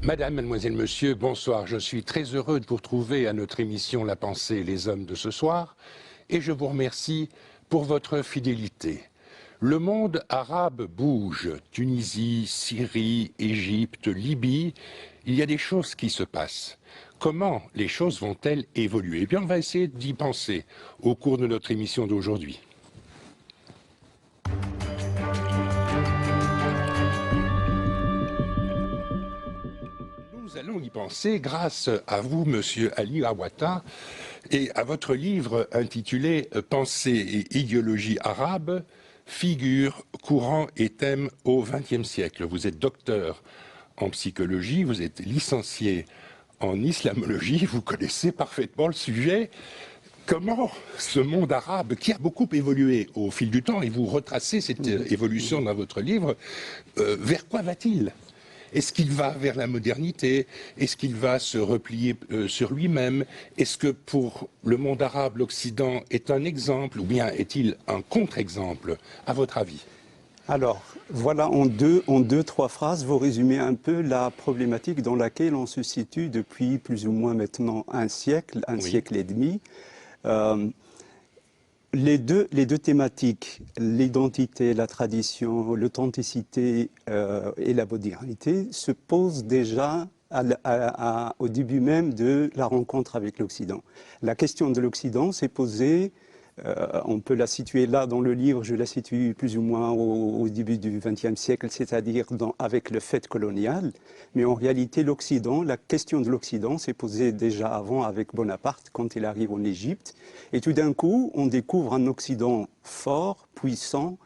Madame, mademoiselle, monsieur, bonsoir. Je suis très heureux de vous retrouver à notre émission La Pensée et les Hommes de ce soir et je vous remercie pour votre fidélité. Le monde arabe bouge. Tunisie, Syrie, Égypte, Libye, il y a des choses qui se passent. Comment les choses vont-elles évoluer? Eh bien, on va essayer d'y penser au cours de notre émission d'aujourd'hui. Nous allons y penser grâce à vous, monsieur Ali Awata, et à votre livre intitulé « Pensée et idéologie arabe, figures, courants et thèmes au XXe siècle ». Vous êtes docteur en psychologie, vous êtes licencié en islamologie, vous connaissez parfaitement le sujet. Comment ce monde arabe, qui a beaucoup évolué au fil du temps, et vous retracez cette évolution dans votre livre, vers quoi va-t-il ? Est-ce qu'il va vers la modernité? Est-ce qu'il va se replier sur lui-même? Est-ce que pour le monde arabe, l'Occident est un exemple ou bien est-il un contre-exemple, à votre avis? Alors, voilà, trois phrases, vous résumez un peu la problématique dans laquelle on se situe depuis plus ou moins maintenant un siècle et demi. Les deux thématiques, l'identité, la tradition, l'authenticité et la modernité, se posent déjà au début même de la rencontre avec l'Occident. La question de l'Occident s'est posée, on peut la situer là dans le livre, je la situe plus ou moins au début du XXe siècle, c'est-à-dire avec le fait colonial. Mais en réalité, l'Occident, la question de l'Occident s'est posée déjà avant avec Bonaparte, quand il arrive en Égypte. Et tout d'un coup, on découvre un Occident fort, puissant,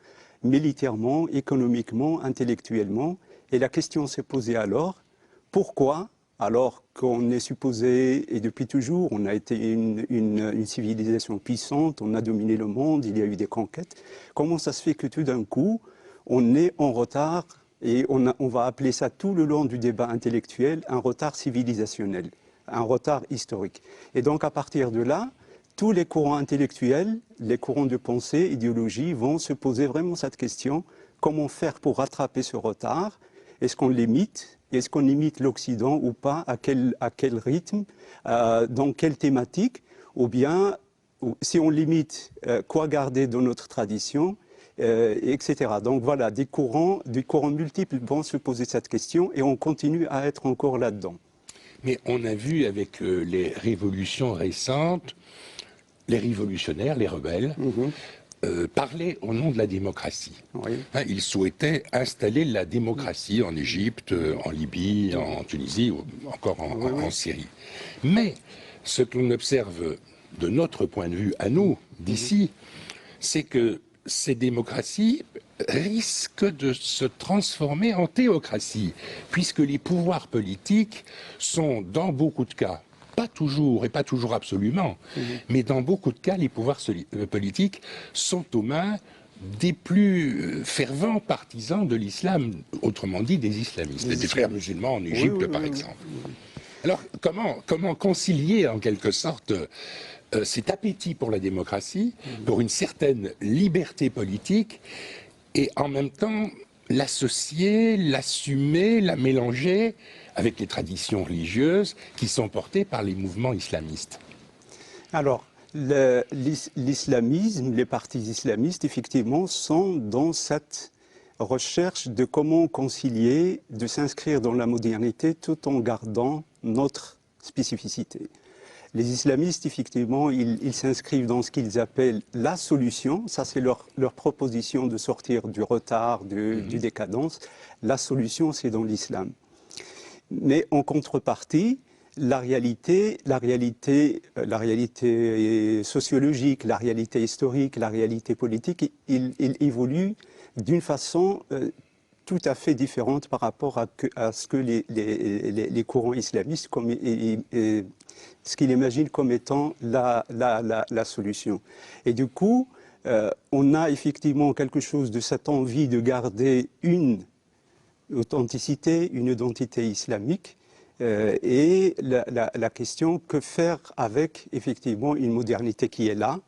militairement, économiquement, intellectuellement. Et la question s'est posée alors, pourquoi, alors qu'on est supposé, et depuis toujours, on a été une civilisation puissante, on a dominé le monde, il y a eu des conquêtes, comment ça se fait que tout d'un coup, on est en retard, et on va appeler ça tout le long du débat intellectuel, un retard civilisationnel, un retard historique. Et donc à partir de là, tous les courants intellectuels, les courants de pensée, idéologie, vont se poser vraiment cette question, comment faire pour rattraper ce retard? Est-ce qu'on l'imite? Est-ce qu'on imite l'Occident ou pas? À quel rythme? Dans quelle thématique? Ou bien, si on l'imite, quoi garder de notre tradition? Etc. Donc voilà, des courants multiples vont se poser cette question et on continue à être encore là-dedans. Mais on a vu avec les révolutions récentes, les révolutionnaires, les rebelles, parlaient au nom de la démocratie. Oui. Hein, ils souhaitaient installer la démocratie en Égypte, en Libye, en Tunisie ou encore en Syrie. Mais ce que l'on observe de notre point de vue, à nous, d'ici, c'est que ces démocraties risquent de se transformer en théocratie, puisque les pouvoirs politiques sont, dans beaucoup de cas, pas toujours et pas toujours absolument, mais dans beaucoup de cas, les pouvoirs politiques sont aux mains des plus fervents partisans de l'islam, autrement dit des islamistes, des frères musulmans en Égypte par exemple. Alors comment concilier en quelque sorte cet appétit pour la démocratie, pour une certaine liberté politique, et en même temps l'associer, l'assumer, la mélanger avec les traditions religieuses qui sont portées par les mouvements islamistes? Alors, l'islamisme, les partis islamistes, effectivement, sont dans cette recherche de comment concilier, de s'inscrire dans la modernité tout en gardant notre spécificité. Les islamistes, effectivement, ils s'inscrivent dans ce qu'ils appellent la solution. Ça, c'est leur proposition de sortir du retard, du décadence. La solution, c'est dans l'islam. Mais en contrepartie, la réalité sociologique, la réalité historique, la réalité politique, il évolue d'une façon tout à fait différente par rapport à ce que les courants islamistes, ce qu'ils imaginent comme étant la solution. Et du coup, on a effectivement quelque chose de cette envie de garder une authenticité, une identité islamique, et la question, que faire avec effectivement une modernité qui est là.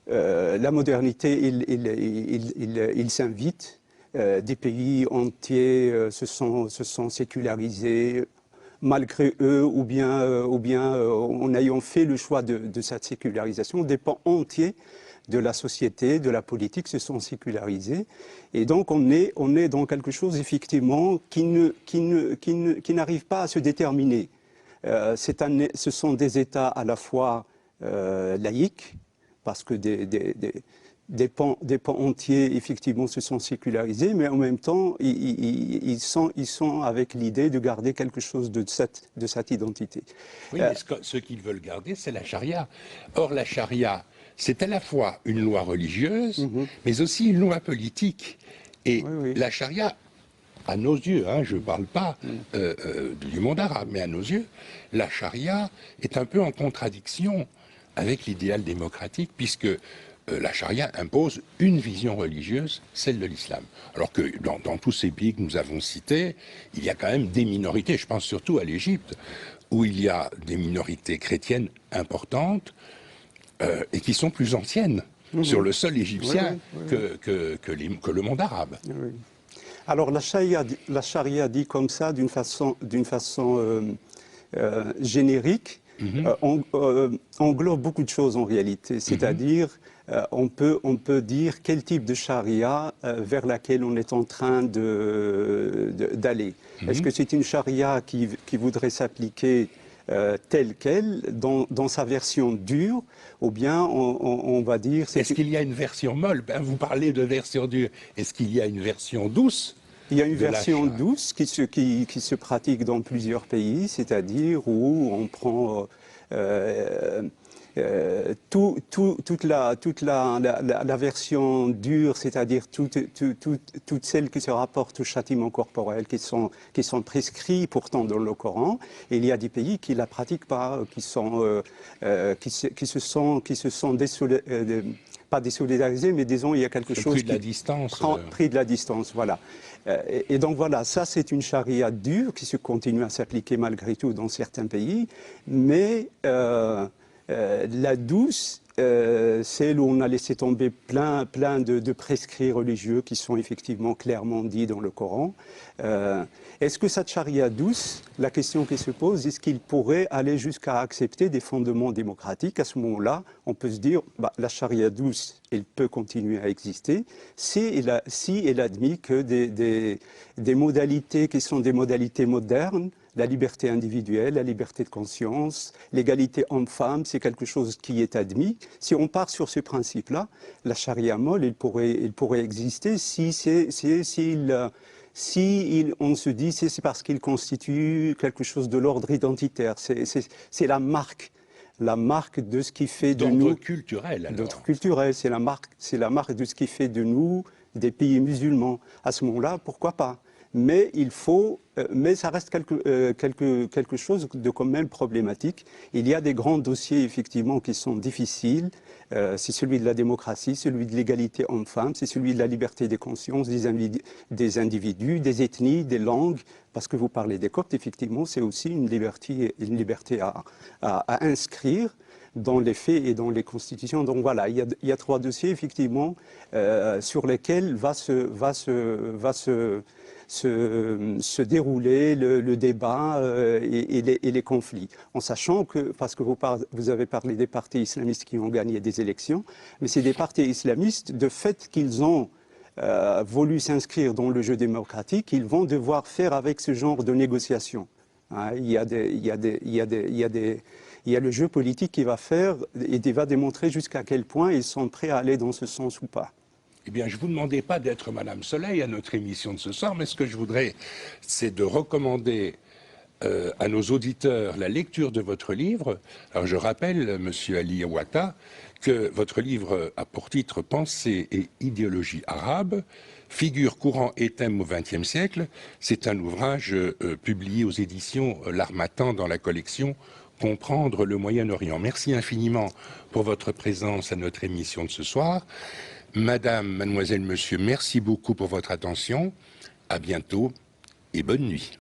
La modernité, il s'invite. Des pays entiers se sont sécularisés, malgré eux, ou bien en ayant fait le choix de cette sécularisation, des pans entiers de la société, de la politique se sont sécularisés. Et donc on est dans quelque chose effectivement qui n'arrive pas à se déterminer. Ce sont des États à la fois laïques, parce que des pans entiers, effectivement, se sont sécularisés, mais en même temps, ils sont avec l'idée de garder quelque chose de cette identité. Oui, mais ce qu'ils veulent garder, c'est la charia. Or, la charia, c'est à la fois une loi religieuse, mais aussi une loi politique. Et la charia, à nos yeux, je ne parle pas du monde arabe, mais à nos yeux, la charia est un peu en contradiction avec l'idéal démocratique, puisque la charia impose une vision religieuse, celle de l'islam. Alors que dans tous ces pays que nous avons cités, il y a quand même des minorités, je pense surtout à l'Égypte, où il y a des minorités chrétiennes importantes et qui sont plus anciennes sur le sol égyptien que le monde arabe. Oui. Alors la charia dit comme ça, d'une façon générique, englobe beaucoup de choses en réalité. C'est-à-dire, on peut dire quel type de charia vers laquelle on est en train d'aller. Est-ce que c'est une charia qui voudrait s'appliquer telle qu'elle, dans sa version dure, ou bien on va dire... Est-ce qu'il y a une version molle? Vous parlez de version dure. Est-ce qu'il y a une version douce? Il y a une version douce qui se pratique dans plusieurs pays, c'est-à-dire où on prend toute la version dure, c'est-à-dire toutes celles qui se rapportent au châtiment corporel, qui sont prescrits pourtant dans le Coran. Et il y a des pays qui la pratiquent pas, qui se sont pas désolidarisés, mais disons il y a quelque chose pris de la distance. Pris de la distance, voilà. Et donc voilà, ça c'est une charia dure qui se continue à s'appliquer malgré tout dans certains pays, mais la douce, celle où on a laissé tomber plein de prescrits religieux qui sont effectivement clairement dits dans le Coran. Est-ce que cette charia douce, la question qui se pose, est-ce qu'il pourrait aller jusqu'à accepter des fondements démocratiques? À ce moment-là, on peut se dire, la charia douce, elle peut continuer à exister si elle admet que des modalités qui sont des modalités modernes, la liberté individuelle, la liberté de conscience, l'égalité homme-femme, c'est quelque chose qui est admis. Si on part sur ce principe-là, la charia molle, elle pourrait exister on se dit c'est parce qu'il constitue quelque chose de l'ordre identitaire. C'est la marque de ce qui fait de nous... D'ordre culturel, alors. D'ordre culturel, c'est la marque de ce qui fait de nous des pays musulmans. À ce moment-là, pourquoi pas? Mais ça reste quelque chose de quand même problématique. Il y a des grands dossiers effectivement qui sont difficiles. C'est celui de la démocratie, celui de l'égalité homme-femme, c'est celui de la liberté des consciences des individus, des ethnies, des langues. Parce que vous parlez des Coptes, effectivement, c'est aussi une liberté à inscrire dans les faits et dans les constitutions. Donc voilà, il y a trois dossiers effectivement sur lesquels va se dérouler le débat et les conflits. En sachant que, parce que vous avez parlé des partis islamistes qui ont gagné des élections, mais c'est des partis islamistes, de fait qu'ils ont voulu s'inscrire dans le jeu démocratique, ils vont devoir faire avec ce genre de négociations. Il y a le jeu politique qui va faire et qui va démontrer jusqu'à quel point ils sont prêts à aller dans ce sens ou pas. Eh bien, je ne vous demandais pas d'être Madame Soleil à notre émission de ce soir, mais ce que je voudrais, c'est de recommander à nos auditeurs la lecture de votre livre. Alors, je rappelle, Monsieur Ali Ouattara, que votre livre a pour titre « Pensée et idéologie arabe, figures, courants et thèmes au XXe siècle ». C'est un ouvrage publié aux éditions L'Harmattan dans la collection « Comprendre le Moyen-Orient ». Merci infiniment pour votre présence à notre émission de ce soir. Madame, mademoiselle, monsieur, merci beaucoup pour votre attention. À bientôt et bonne nuit.